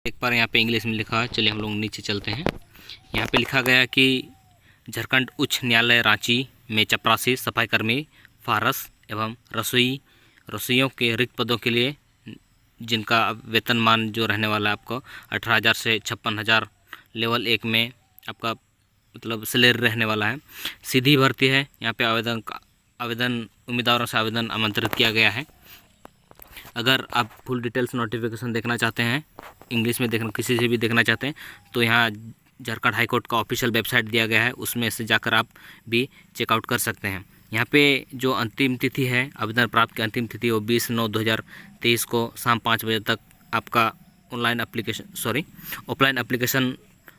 एक बार यहाँ पे इंग्लिश में लिखा है। चलिए हम लोग नीचे चलते हैं। यहाँ पे लिखा गया कि झारखंड उच्च न्यायालय रांची में चपरासी सफाई कर्मी फारस एवं रसोइयों के रिक्त पदों के लिए जिनका वेतनमान जो रहने वाला है आपको 18,000 से 56,000 लेवल 1 में आपका मतलब सैलरी रहने वाला है। सीधी भर्ती है। यहाँ पे आवेदन उम्मीदवारों से आवेदन आमंत्रित किया गया है। अगर आप फुल डिटेल्स नोटिफिकेशन देखना चाहते हैं, इंग्लिश में देखना किसी से भी देखना चाहते हैं, तो यहाँ झारखंड हाई कोर्ट का ऑफिशियल वेबसाइट दिया गया है, उसमें से जाकर आप भी चेकआउट कर सकते हैं। यहाँ पे जो अंतिम तिथि है, आवेदन प्राप्त की अंतिम तिथि वो 20/9/2023 को शाम 5 बजे तक आपका offline application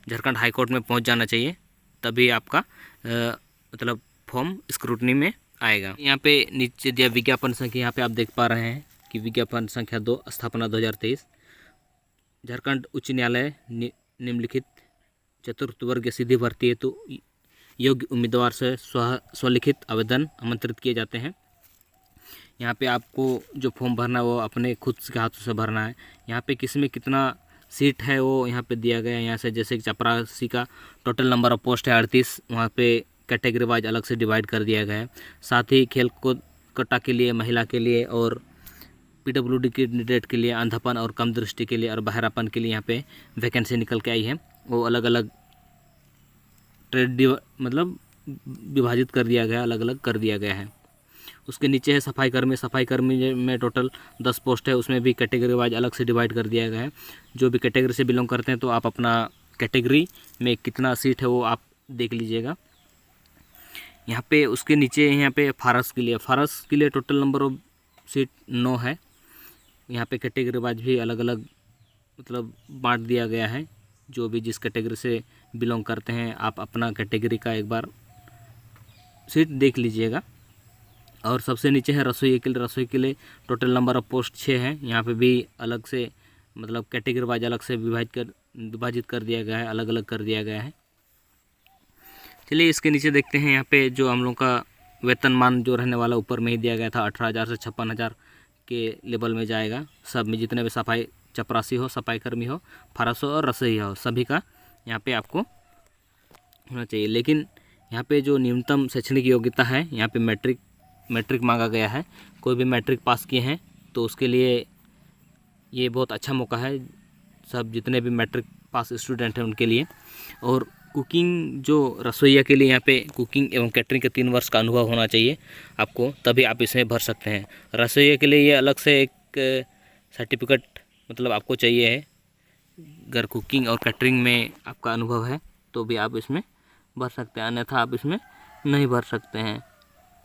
Jharkhand high court में पहुँच जाना चाहिए, तभी आपका मतलब फॉर्म स्क्रूटनी में आएगा। यहाँ पे नीचे दिया विज्ञापन संख्या, यहाँ पे आप देख पा रहे हैं कि विज्ञापन संख्या 2 स्थापना 2023 झारखंड उच्च न्यायालय निम्नलिखित चतुर्थ वर्ग सीधी भर्ती है, तो योग्य उम्मीदवार से स्वलिखित आवेदन आमंत्रित किए जाते हैं। यहाँ पे आपको जो फॉर्म भरना है वो अपने खुद के हाथों से भरना है। यहाँ पे किस में कितना सीट है वो यहाँ पे दिया गया है। यहाँ से जैसे कि चपरासी का टोटल नंबर ऑफ पोस्ट है 38, वहाँ पे कैटेगरी वाइज अलग से डिवाइड कर दिया गया है। साथ ही खेल कूद कोटा के लिए, महिला के लिए और PWD कैंडिडेट के लिए, अंधापन और कम दृष्टि के लिए और बहरापन के लिए यहाँ पे वैकेंसी निकल के आई है। वो अलग अलग ट्रेड मतलब विभाजित कर दिया गया, अलग अलग कर दिया गया है। उसके नीचे है सफाई कर्मी में टोटल 10 पोस्ट है, उसमें भी कैटेगरी वाइज अलग से डिवाइड कर दिया गया है। जो भी कैटेगरी से बिलोंग करते हैं तो आप अपना कैटेगरी में कितना सीट है वो आप देख लीजिएगा। यहाँ पे उसके नीचे यहाँ पे फारस के लिए टोटल नंबर ऑफ सीट 9 है। यहाँ पे कैटेगरी वाइज भी अलग अलग मतलब बांट दिया गया है। जो भी जिस कैटेगरी से बिलोंग करते हैं आप अपना कैटेगरी का एक बार सीट देख लीजिएगा। और सबसे नीचे है रसोई के लिए टोटल नंबर ऑफ पोस्ट 6 है। यहाँ पे भी अलग से मतलब कैटेगरी वाइज अलग से विभाजित कर दिया गया है, अलग अलग कर दिया गया है। चलिए इसके नीचे देखते हैं। यहाँ पे जो हम लोग का वेतनमान जो रहने वाला ऊपर में ही दिया गया था 18,000 से 56,000 के लेवल में जाएगा। सब में जितने भी सफाई चपरासी हो, सफाई कर्मी हो, फारस हो और रसोई हो, सभी का यहाँ पे आपको होना चाहिए। लेकिन यहाँ पे जो न्यूनतम शैक्षणिक योग्यता है, यहाँ पे मैट्रिक मांगा गया है। कोई भी मैट्रिक पास किए हैं तो उसके लिए ये बहुत अच्छा मौका है, सब जितने भी मैट्रिक पास स्टूडेंट हैं उनके लिए। और कुकिंग जो रसोइया के लिए यहाँ पे कुकिंग एवं कैटरिंग के 3 वर्ष का अनुभव होना चाहिए आपको, तभी आप इसमें भर सकते हैं। रसोइया के लिए ये अलग से एक सर्टिफिकेट मतलब आपको चाहिए है। अगर कुकिंग और कैटरिंग में आपका अनुभव है तो भी आप इसमें भर सकते हैं, अन्यथा आप इसमें नहीं भर सकते हैं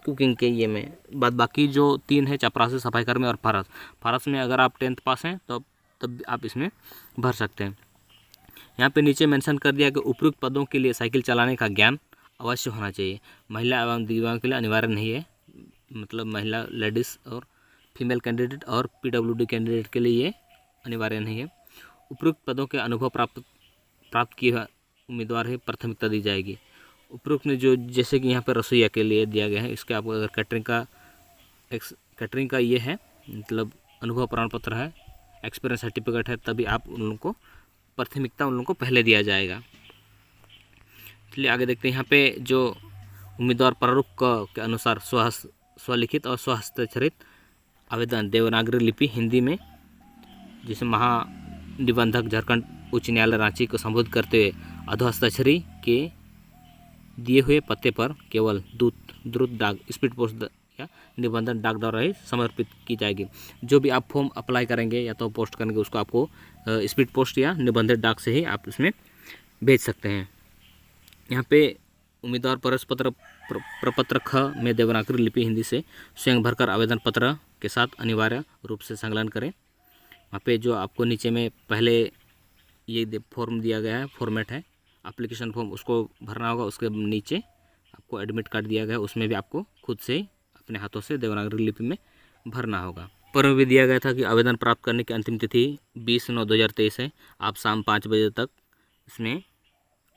कुकिंग के ये में। बाकी जो 3 है चपरासी, सफाई कर्मी और फारस में अगर आप 10th पास हैं तो तब आप इसमें भर सकते हैं। यहाँ पे नीचे मेंशन कर दिया कि उपयुक्त पदों के लिए साइकिल चलाने का ज्ञान अवश्य होना चाहिए। महिला एवं दिव्यांग के लिए अनिवार्य नहीं है, मतलब महिला लेडीज़ और फीमेल कैंडिडेट और PWD कैंडिडेट के लिए ये अनिवार्य नहीं है। उपयुक्त पदों के अनुभव प्राप्त किए हुए उम्मीदवार ही प्राथमिकता दी जाएगी। उपयुक्त में जो जैसे कि यहाँ पर रसोइया के लिए दिया गया है, इसके आपको अगर कैटरिंग का ये है मतलब अनुभव प्रमाण पत्र है, एक्सपीरियंस सर्टिफिकेट है, तभी आप उन लोगों को प्राथमिकता उन लोगों को पहले दिया जाएगा। चलिए आगे देखते हैं। यहाँ पे जो उम्मीदवार प्रारूप के अनुसार स्वलिखित और स्वहस्ताक्षरित आवेदन देवनागरी लिपि हिंदी में, जिसे महानिबंधक झारखंड उच्च न्यायालय रांची को संबोधित करते हुए अधोहस्ताक्षरी के दिए हुए पते पर केवल द्रुत डाक, स्पीड पोस्ट या निबंधन डाक द्वारा ही समर्पित की जाएगी। जो भी आप फॉर्म अप्लाई करेंगे या तो पोस्ट करेंगे उसको आपको स्पीड पोस्ट या निबंधित डाक से ही आप इसमें भेज सकते हैं। यहाँ पे उम्मीदवार प्रपत्र ख में देवनागरी लिपि हिंदी से स्वयं भरकर आवेदन पत्र के साथ अनिवार्य रूप से संकलन करें। वहाँ पे जो आपको नीचे में पहले ये फॉर्म दिया गया है, फॉर्मेट है एप्लीकेशन फॉर्म, उसको भरना होगा। उसके नीचे आपको एडमिट कार्ड दिया गया है, उसमें भी आपको खुद से अपने हाथों से देवनागरी लिपि में भरना होगा। ऊपर में भी दिया गया था कि आवेदन प्राप्त करने की अंतिम तिथि 20/9/2023 है। आप शाम 5 बजे तक इसमें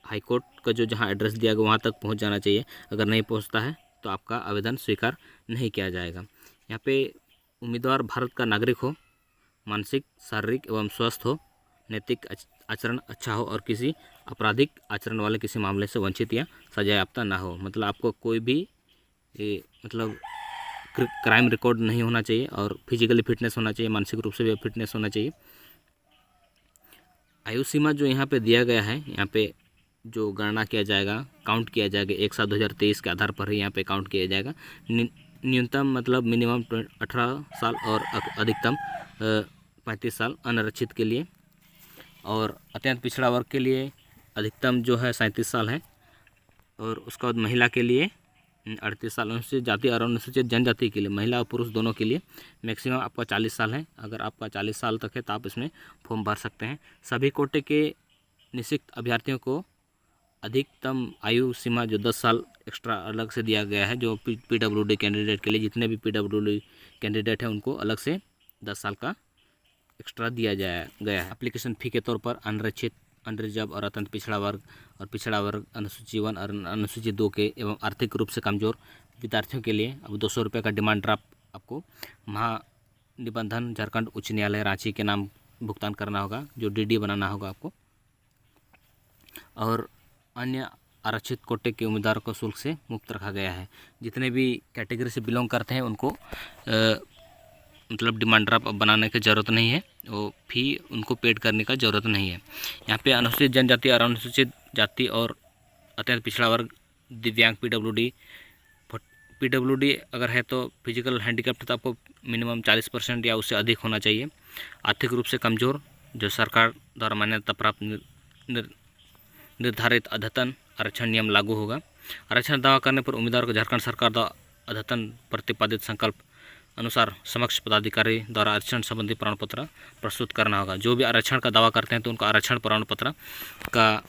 हाईकोर्ट का जो जहाँ एड्रेस दिया गया वहाँ तक पहुँच जाना चाहिए। अगर नहीं पहुँचता है तो आपका आवेदन स्वीकार नहीं किया जाएगा। यहाँ पे उम्मीदवार भारत का नागरिक हो, मानसिक, शारीरिक एवं स्वस्थ हो, नैतिक आचरण अच्छा हो और किसी आपराधिक आचरण वाले किसी मामले से वंचित या सजायाफ्ता ना हो। मतलब आपको कोई भी मतलब क्राइम रिकॉर्ड नहीं होना चाहिए और फिजिकली फिटनेस होना चाहिए, मानसिक रूप से भी फिटनेस होना चाहिए। आयु सीमा जो यहाँ पे दिया गया है, यहाँ पे जो गणना किया जाएगा, काउंट किया जाएगा 1/7/2023 के आधार पर ही यहाँ पे काउंट किया जाएगा। न्यूनतम मतलब मिनिमम 18 साल और अधिकतम 35 साल अनारक्षित के लिए, और अत्यंत पिछड़ा वर्ग के लिए अधिकतम जो है 37 साल है, और उसके बाद महिला के लिए 38 साल, अनुसूचित जाति और अनुसूचित जनजाति के लिए महिला और पुरुष दोनों के लिए मैक्सिमम आपका 40 साल है। अगर आपका 40 साल तक है तो आप इसमें फॉर्म भर सकते हैं। सभी कोटे के निश्चित अभ्यर्थियों को अधिकतम आयु सीमा जो 10 साल एक्स्ट्रा अलग से दिया गया है। जो PWD कैंडिडेट के लिए, जितने भी PWD कैंडिडेट हैं उनको अलग से 10 साल का एक्स्ट्रा दिया गया है। एप्लीकेशन फ़ी के तौर पर अनरक्षित, अनरिजर्व और अत्यंत पिछड़ा वर्ग और पिछड़ा वर्ग, अनुसूची 1 और अनुसूची 2 के एवं आर्थिक रूप से कमज़ोर विद्यार्थियों के लिए अब 200 रुपये का डिमांड ड्राफ्ट आपको महानिबंधन झारखंड उच्च न्यायालय रांची के नाम भुगतान करना होगा, जो DD बनाना होगा आपको। और अन्य आरक्षित कोटे के उम्मीदवारों को शुल्क से मुक्त रखा गया है। जितने भी कैटेगरी से बिलोंग करते हैं उनको मतलब डिमांड ड्राफ्ट बनाने की ज़रूरत नहीं है, वो फी उनको पेड करने का ज़रूरत नहीं है। यहाँ पे अनुसूचित जनजाति और अनुसूचित जाति और अत्यंत पिछड़ा वर्ग, दिव्यांग, PWD अगर है तो फिजिकल हैंडीकैप्ड तो आपको मिनिमम 40% या उससे अधिक होना चाहिए। आर्थिक रूप से कमज़ोर, जो सरकार द्वारा मान्यता प्राप्त निर्धारित अद्यतन आरक्षण नियम लागू होगा। आरक्षण दावा करने पर उम्मीदवार को झारखंड सरकार द्वारा अद्यतन प्रतिपादित संकल्प अनुसार समक्ष पदाधिकारी द्वारा आरक्षण संबंधी प्रमाण पत्र प्रस्तुत करना होगा। जो भी आरक्षण का दावा करते हैं तो उनका आरक्षण प्रमाण पत्र का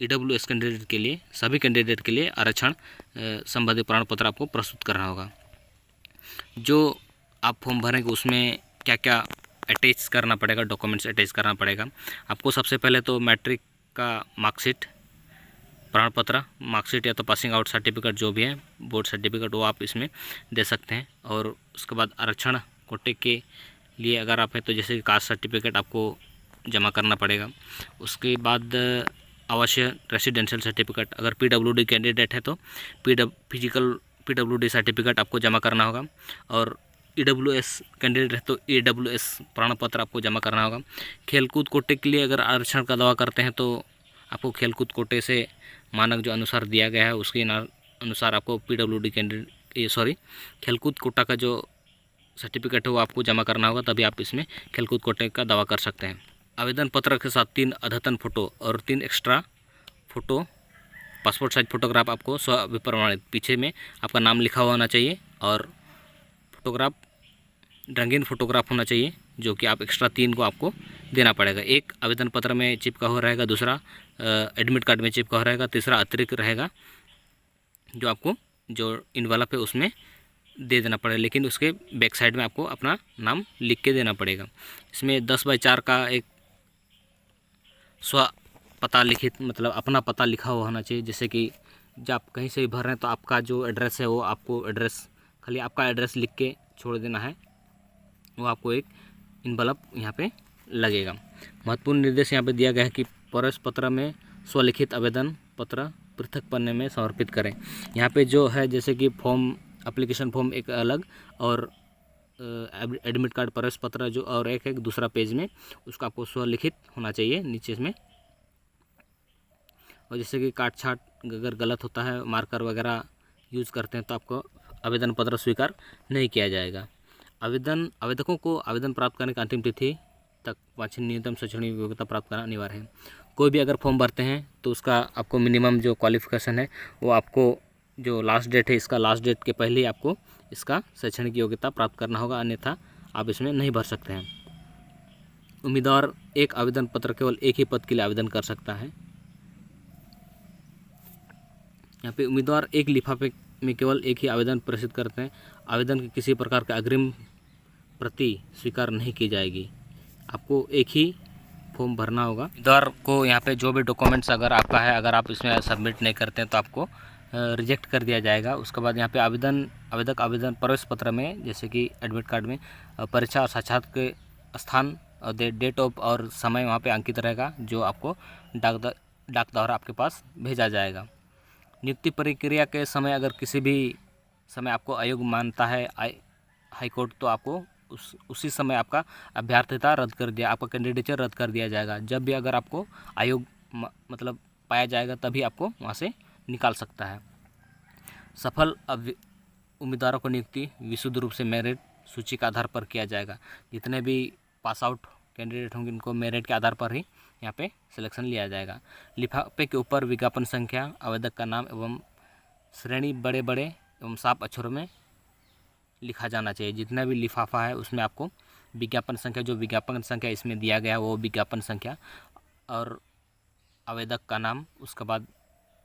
EWS कैंडिडेट के लिए, सभी कैंडिडेट के लिए आरक्षण संबंधी प्रमाण पत्र आपको प्रस्तुत करना होगा। जो आप फॉर्म भरेंगे उसमें क्या क्या अटैच करना पड़ेगा, डॉक्यूमेंट्स अटैच करना पड़ेगा आपको। सबसे पहले तो मैट्रिक का मार्कशीट, प्रमाण पत्र, मार्कशीट या तो पासिंग आउट सर्टिफिकेट जो भी है, बोर्ड सर्टिफिकेट, वो आप इसमें दे सकते हैं। और उसके बाद आरक्षण कोटे के लिए अगर आप हैं तो जैसे कि कास्ट सर्टिफिकेट आपको जमा करना पड़ेगा। उसके बाद आवासीय रेसिडेंशियल सर्टिफिकेट, अगर PWD कैंडिडेट है तो फिजिकल PWD सर्टिफिकेट आपको जमा करना होगा। और EWS कैंडिडेट है तो EWS प्रमाण पत्र आपको जमा करना होगा। खेलकूद कोटे के लिए अगर आरक्षण का दावा करते हैं तो आपको खेलकूद कोटे से मानक जो अनुसार दिया गया है उसके अनुसार आपको PWD कैंडिडेट खेलकूद कोटा का जो सर्टिफिकेट है वो आपको जमा करना होगा, तभी आप इसमें खेलकूद कोटे का दावा कर सकते हैं। आवेदन पत्र के साथ 3 अद्यतन फ़ोटो और 3 extra photo, passport size photograph आपको स्वप्रमाणित, पीछे में आपका नाम लिखा हुआ होना चाहिए, और फोटोग्राफ रंगीन फोटोग्राफ होना चाहिए, जो कि आप एक्स्ट्रा 3 को आपको देना पड़ेगा। एक आवेदन पत्र में चिपका हुआ रहेगा, दूसरा एडमिट कार्ड में चिपका हुआ रहेगा, तीसरा अतिरिक्त रहेगा जो आपको जो इनवलप है उसमें दे देना पड़ेगा, लेकिन उसके बैक साइड में आपको अपना नाम लिख के देना पड़ेगा। इसमें 10/4 का एक स्व पता लिखित, मतलब अपना पता लिखा हुआ होना चाहिए। जैसे कि जब आप कहीं से भी भर रहे हैं तो आपका जो एड्रेस है वो आपको एड्रेस, खाली आपका एड्रेस लिख के छोड़ देना है, वो आपको एक इनवलप यहाँ पे लगेगा। महत्वपूर्ण निर्देश यहाँ पे दिया गया है कि प्रवेश पत्र में स्वलिखित आवेदन पत्र पृथक पन्ने में समर्पित करें। यहाँ पे जो है जैसे कि फॉर्म, एप्लीकेशन फॉर्म एक अलग, और एडमिट कार्ड प्रवेश पत्र जो और एक दूसरा पेज में, उसका आपको स्वलिखित होना चाहिए नीचे में। और जैसे कि काट छाट अगर गलत होता है, मार्कर वगैरह यूज़ करते हैं तो आपको आवेदन पत्र स्वीकार नहीं किया जाएगा। आवेदकों को आवेदन प्राप्त करने की अंतिम तिथि तक वांछनीय न्यूनतम शैक्षणिक योग्यता प्राप्त करना अनिवार्य है। कोई भी अगर फॉर्म भरते हैं तो उसका आपको मिनिमम जो क्वालिफिकेशन है वो आपको जो लास्ट डेट है, इसका लास्ट डेट के पहले ही आपको इसका शैक्षणिक योग्यता प्राप्त करना होगा, अन्यथा आप इसमें नहीं भर सकते हैं। उम्मीदवार एक आवेदन पत्र केवल एक ही पद के लिए आवेदन कर सकता है। यहाँ पे उम्मीदवार एक लिफाफे में केवल एक ही आवेदन प्रेषित करते हैं। आवेदन की किसी प्रकार का अग्रिम प्रति स्वीकार नहीं की जाएगी। आपको एक ही फॉर्म भरना होगा। उम्मीदवार को यहाँ पे जो भी डॉक्यूमेंट्स अगर आपका है, अगर आप इसमें सबमिट नहीं करते हैं तो आपको रिजेक्ट कर दिया जाएगा। उसके बाद यहाँ पे आवेदक आवेदन प्रवेश पत्र में, जैसे कि एडमिट कार्ड में परीक्षा और साक्षात्कार के स्थान और डेट ऑफ और समय वहाँ पे अंकित रहेगा, जो आपको डाक द्वारा आपके पास भेजा जाएगा। नियुक्ति प्रक्रिया के समय अगर किसी भी समय आपको अयोग्य मानता है हाई कोर्ट, तो आपको उसी समय आपका अभ्यर्थिता रद्द कर दिया, आपका कैंडिडेचर रद्द कर दिया जाएगा। जब भी अगर आपको अयोग्य मतलब पाया जाएगा, तभी आपको वहाँ से निकाल सकता है। सफल उम्मीदवारों को नियुक्ति विशुद्ध रूप से मेरिट सूची के आधार पर किया जाएगा। जितने भी पास आउट कैंडिडेट होंगे, इनको मेरिट के आधार पर ही यहाँ पे सिलेक्शन लिया जाएगा। लिफाफे के ऊपर विज्ञापन संख्या, आवेदक का नाम एवं श्रेणी बड़े बड़े एवं साफ अक्षरों में लिखा जाना चाहिए। जितना भी लिफाफा है उसमें आपको विज्ञापन संख्या, जो विज्ञापन संख्या इसमें दिया गया है वो विज्ञापन संख्या और आवेदक का नाम, उसके बाद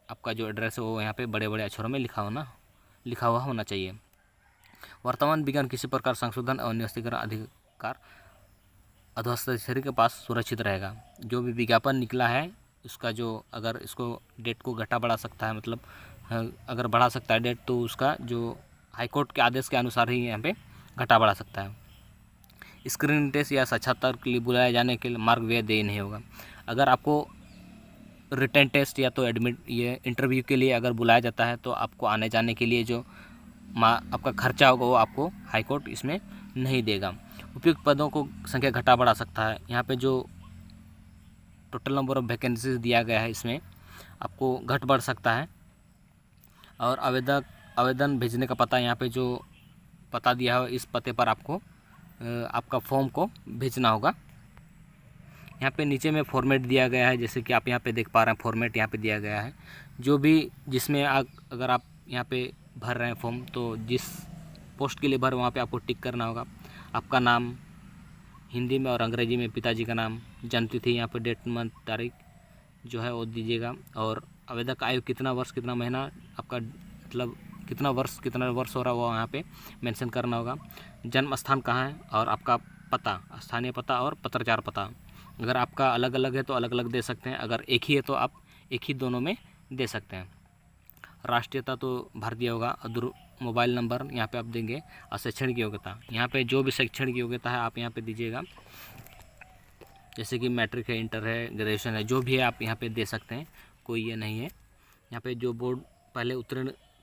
आपका जो एड्रेस है वो यहाँ पे बड़े बड़े अक्षरों में लिखा हुआ होना चाहिए। वर्तमान विज्ञान किसी प्रकार संशोधन और निरस्तीकरण अधिकार अधोस्तरी के पास सुरक्षित रहेगा। जो भी विज्ञापन निकला है उसका जो अगर इसको डेट को घटा बढ़ा सकता है, मतलब अगर बढ़ा सकता है डेट, तो उसका जो हाईकोर्ट के आदेश के अनुसार ही यहाँ पे घटा बढ़ा सकता है। स्क्रीनिंग टेस्ट या साक्षात्कार के लिए बुलाए जाने के लिए मार्ग व्यय देय नहीं होगा। अगर आपको रिटन टेस्ट या तो ये इंटरव्यू के लिए अगर बुलाया जाता है, तो आपको आने जाने के लिए जो आपका खर्चा होगा वो आपको हाईकोर्ट इसमें नहीं देगा। उपयुक्त पदों को संख्या घटा बढ़ा सकता है। यहाँ पे जो टोटल नंबर ऑफ वैकेंसीज दिया गया है इसमें आपको घट बढ़ सकता है। और आवेदन भेजने का पता, यहाँ पे जो पता दिया है इस पते पर आपको आपका फॉर्म को भेजना होगा। यहाँ पे नीचे में फॉर्मेट दिया गया है, जैसे कि आप यहाँ पे देख पा रहे हैं, फॉर्मेट यहाँ पे दिया गया है। जो भी जिसमें अगर आप यहाँ पे भर रहे हैं फॉर्म, तो जिस पोस्ट के लिए भर वहाँ पे आपको टिक करना होगा। आपका नाम हिंदी में और अंग्रेजी में, पिताजी का नाम, जन्मतिथि, यहाँ पे डेट मंथ तारीख जो है वो दीजिएगा। और आवेदक आयु कितना वर्ष कितना महीना, आपका मतलब कितना वर्ष हो रहा है वो यहाँ पे मेंशन करना होगा। जन्म स्थान कहाँ है और आपका पता, स्थानीय पता और पत्राचार पता। अगर आपका अलग अलग है तो अलग अलग दे सकते हैं, अगर एक ही है तो आप एक ही दोनों में दे सकते हैं। राष्ट्रीयता तो भर दिया होगा। मोबाइल नंबर यहाँ पे आप देंगे। और शैक्षणिक योग्यता, यहाँ पे जो भी शैक्षणिक योग्यता है आप यहाँ पे दीजिएगा, जैसे कि मैट्रिक है, इंटर है, ग्रेजुएशन है, जो भी है आप यहाँ पे दे सकते हैं, कोई ये नहीं है। यहाँ पे जो बोर्ड पहले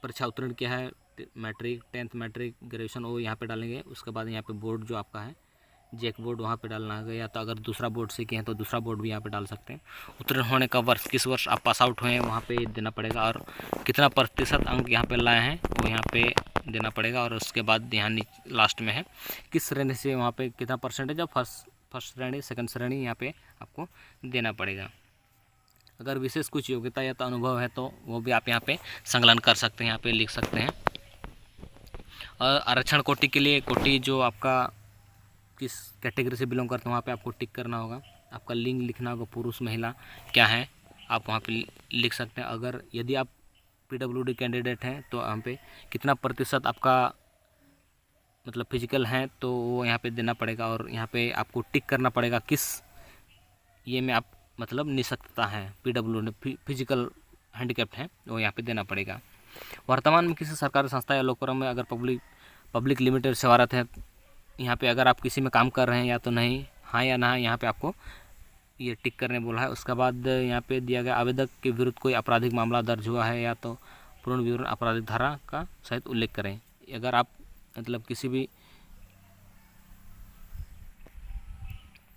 परीक्षा उत्तीर्ण किया है, मैट्रिक, 10th मैट्रिक, ग्रेजुएशन, वो यहाँ पे डालेंगे। उसके बाद यहाँ पे बोर्ड जो आपका है जैक बोर्ड, वहाँ पे डालना है, या तो अगर दूसरा बोर्ड से किए हैं तो दूसरा बोर्ड भी यहाँ पे डाल सकते हैं। उत्तीर्ण होने का वर्ष, किस वर्ष आप पास आउट हुए हैं वहाँ पे देना पड़ेगा। और कितना प्रतिशत अंक यहाँ पे लाए हैं वो यहाँ पे देना पड़ेगा। और उसके बाद यहाँ लास्ट में है किस श्रेणी से, वहाँ पे कितना परसेंटेज है, फर्स्ट श्रेणी, सेकंड श्रेणी, यहाँ पे आपको देना पड़ेगा। अगर विशेष कुछ योग्यता या तो अनुभव है तो वो भी आप यहाँ पे संकलन कर सकते हैं, यहाँ पे लिख सकते हैं। और आरक्षण कोटि के लिए, कोटि जो आपका किस कैटेगरी से बिलोंग करते हैं वहाँ पे आपको टिक करना होगा। आपका लिंग लिखना होगा, पुरुष महिला क्या है आप वहाँ पे लिख सकते हैं। अगर यदि आप PWD कैंडिडेट हैं तो यहाँ पे कितना प्रतिशत आपका मतलब फिजिकल है तो वो यहाँ पे देना पड़ेगा। और यहाँ पे आपको टिक करना पड़ेगा किस ये में आप मतलब निःशक्तता है, PWD फिजिकल हैंडीकैप्ड है, वो यहाँ पे देना पड़ेगा। वर्तमान में किसी सरकारी संस्था या लोकरम में अगर पब्लिक लिमिटेड सेवारत है, यहाँ पे अगर आप किसी में काम कर रहे हैं या तो नहीं, हाँ या ना, यहाँ पे आपको ये टिक करने बोला है। उसके बाद यहाँ पे दिया गया आवेदक के विरुद्ध कोई आपराधिक मामला दर्ज हुआ है या तो पूर्ण विवरण आपराधिक धारा का सहित उल्लेख करें। अगर आप मतलब किसी भी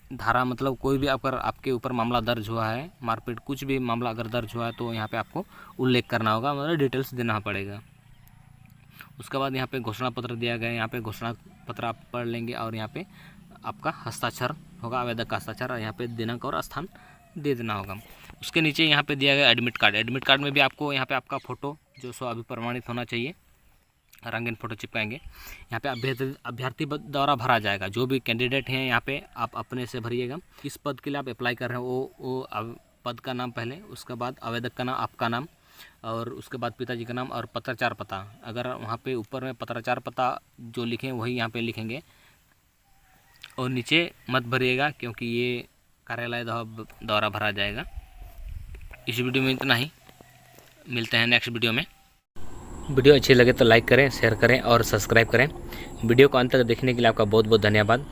धारा, मतलब कोई भी अगर आपके ऊपर मामला दर्ज हुआ है, मारपीट कुछ भी मामला अगर दर्ज हुआ है तो यहाँ पे आपको उल्लेख करना होगा, मतलब डिटेल्स देना पड़ेगा। उसके बाद यहाँ पे घोषणा पत्र दिया गया है, यहाँ पे घोषणा पत्र आप पढ़ लेंगे और यहाँ पे आपका हस्ताक्षर होगा, आवेदक का हस्ताक्षर, और यहाँ पे दिनांक और स्थान दे देना होगा। उसके नीचे यहाँ पे दिया गया एडमिट कार्ड। एडमिट कार्ड में भी आपको यहाँ पे आपका फ़ोटो जो सो अभी प्रमाणित होना चाहिए, रंगीन फ़ोटो चिपकाएंगे। यहाँ पे अभ्यर्थी द्वारा भरा जाएगा। जो भी कैंडिडेट हैं यहाँ पे आप अपने से भरिएगा। किस पद के लिए आप अप्लाई कर रहे हैं वो पद का नाम पहले, उसके बाद आवेदक का नाम, आपका नाम, और उसके बाद पिताजी का नाम और पत्राचार पता। अगर वहाँ पे ऊपर में पत्राचार पता जो लिखें वही यहाँ पे लिखेंगे और नीचे मत भरिएगा क्योंकि ये कार्यालय द्वारा भरा जाएगा। इस वीडियो में इतना ही, मिलते हैं नेक्स्ट वीडियो में। वीडियो अच्छी लगे तो लाइक करें, शेयर करें और सब्सक्राइब करें। वीडियो को अंत तक देखने के लिए आपका बहुत बहुत धन्यवाद।